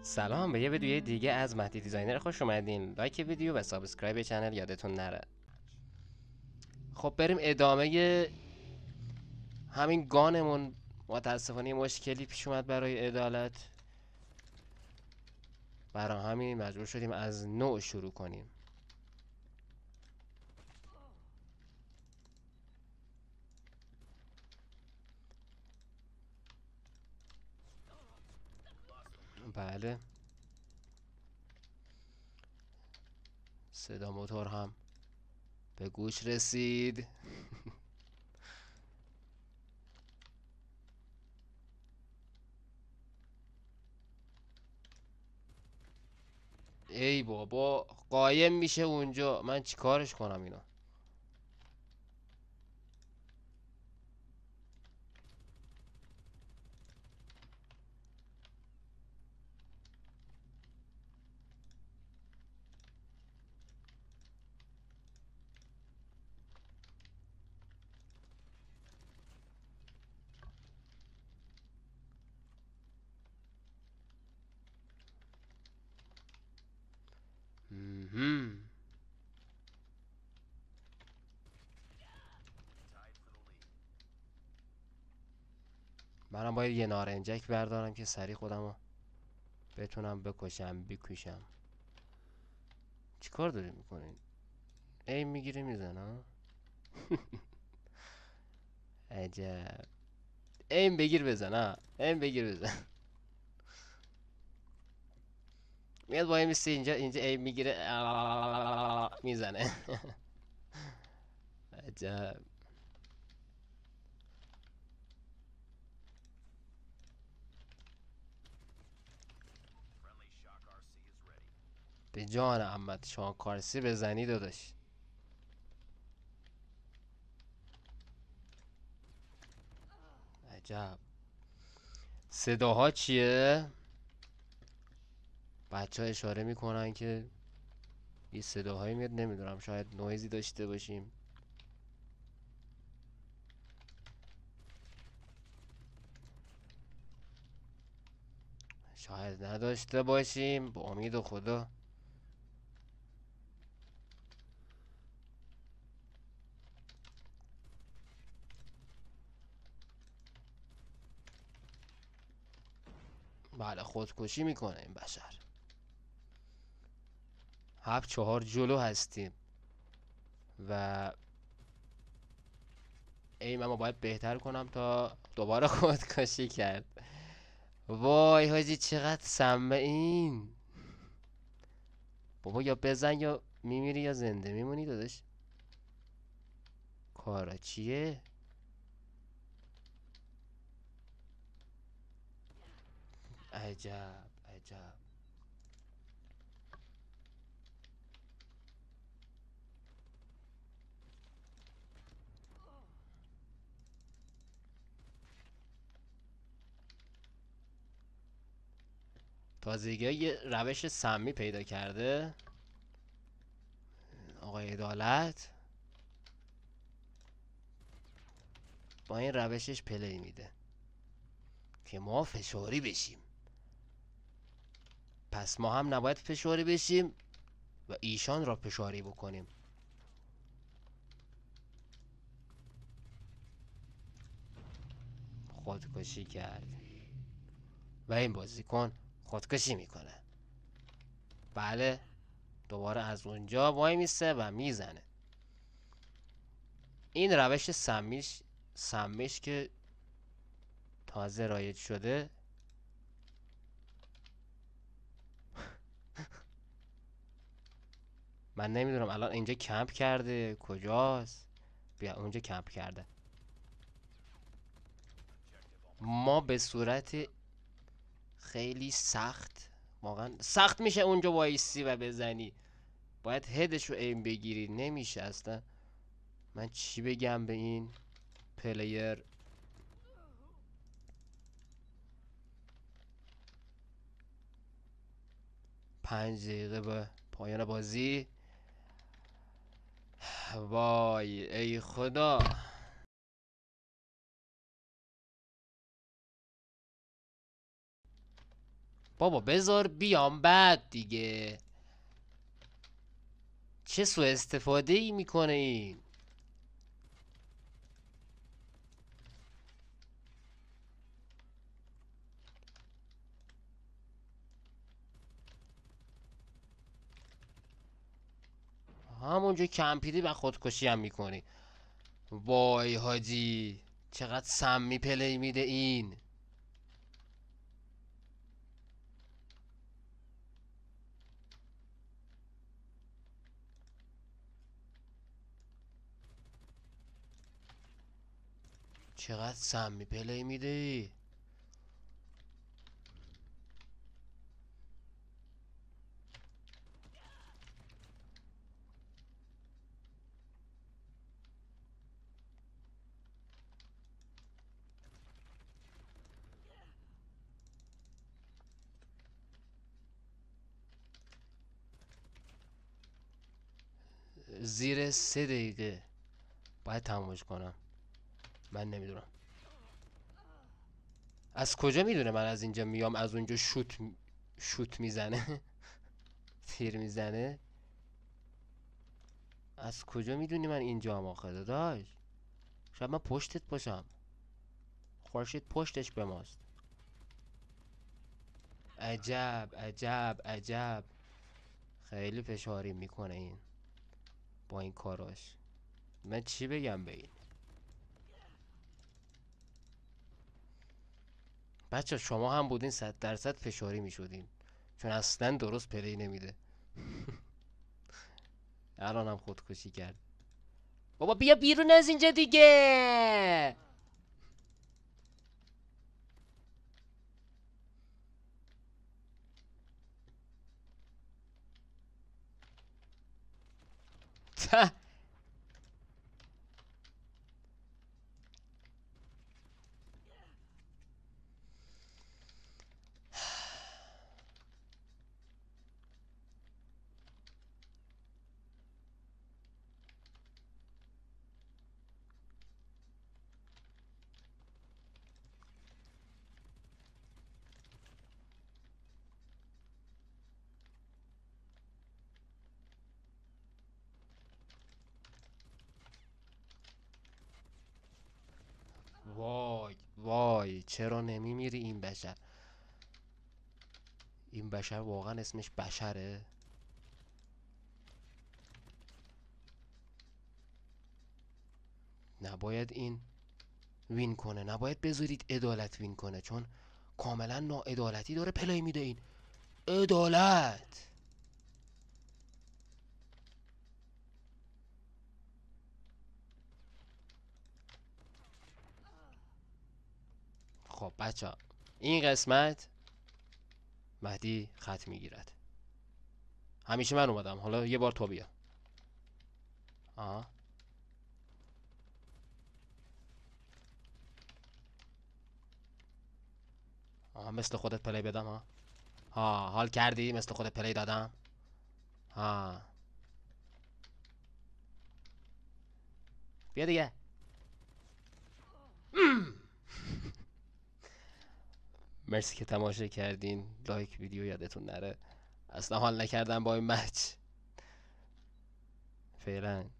سلام، به یه ویدیوی دیگه از مهدی دیزاینر خوش اومدین. لایک ویدیو و سابسکرایب چنل یادتون نره. خب بریم ادامه همین گانمون. متاسفانه مشکلی پیش اومد برای عدالت، برای همین مجبور شدیم از نو شروع کنیم. بله، صدا موتور هم به گوش رسید. ای بابا، قایم میشه اونجا، من چیکارش کنم اینا؟ مهم. منم باید یه نارنجک بردارم که سریع خودمو بتونم بکشم. چیکار داری میکنین؟ ای میگیره میزنه. عجب. این بگیر بزن، ها این بگیر بزن. میاد وای میسته اینجا ای میگیره میزنه. عجب. به جان عمت شما کارسی بزنی داداش. عجب. صداها چیه؟ بچه ها اشاره میکنن که یه صداهایی میاد، نمیدونم شاید نویزی داشته باشیم، شاید نداشته باشیم، با امید خدا. بله، خودکشی میکنه این بشر. 7-4 جلو هستیم و ایم اما باید بهتر کنم تا دوباره خودکشی کرد. وای حاجی چقدر سمه این. بابا یا بزن یا میمیری یا زنده میمونی داداش. کارا چیه؟ عجب عجب. تازگی یه روش سمی پیدا کرده آقای عدالت، با این روشش پلی میده که ما فشاری بشیم. پس ما هم نباید فشاری بشیم و ایشان را فشاری بکنیم. خودکشی کرد و این بازیکن خودکشی میکنه. بله، دوباره از اونجا وای میسته و میزنه. این روش سمیش که تازه رایج شده. من نمیدونم الان اینجا کمپ کرده کجاست. بیا اونجا کمپ کرده. ما به صورت خیلی سخت، واقعا سخت میشه اونجا وایسی و بزنی، باید هدش رو ایم بگیری، نمیشه اصلا. من چی بگم به این پلیر؟ 5 دقیقه به پایان بازی. وای ای خدا. بابا بذار بیام بعد دیگه. چه سوء استفاده ای میکنه این؟ همونجا کمپیدی و خودکشی هم میکنی. وای حاجی چقدر سمی پلی میده این. چقدر سمی پلی میده. زیر 3 دقیقه باید تمومش کنم. من نمیدونم از کجا میدونه من از اینجا میام، از اونجا شوت میزنه. تیر میزنه. از کجا میدونی من اینجا هم آخه داداش؟ شاید من پشتت باشم. خورشید پشتش به ماست. عجب عجب عجب. خیلی فشاری میکنه این با این کاراش. من چی بگم به این بچه؟ شما هم بودین 100% فشاری میشدین، چون اصلا درست پلی نمیده. الان هم خودکشی کرد. بابا بیا بیرون از اینجا دیگه. وای وای چرا نمیمیری این بشر؟ این بشر واقعا اسمش بشره؟ نباید این وین کنه، نباید بذارید عدالت وین کنه، چون کاملا ناعدالتی داره پلی میده این. عدالت. خب بچه این قسمت مهدی خط میگیرد. همیشه من اومدم، حالا یه بار تو بیا. آها آها مثل خودت پلی بدم ها. ها حال کردی مثل خودت پلی دادم. ها بیا دیگه. مرسی که تماشا کردین. لایک ویدیو یادتون نره. اصلا حال نکردم با این مچ. فعلا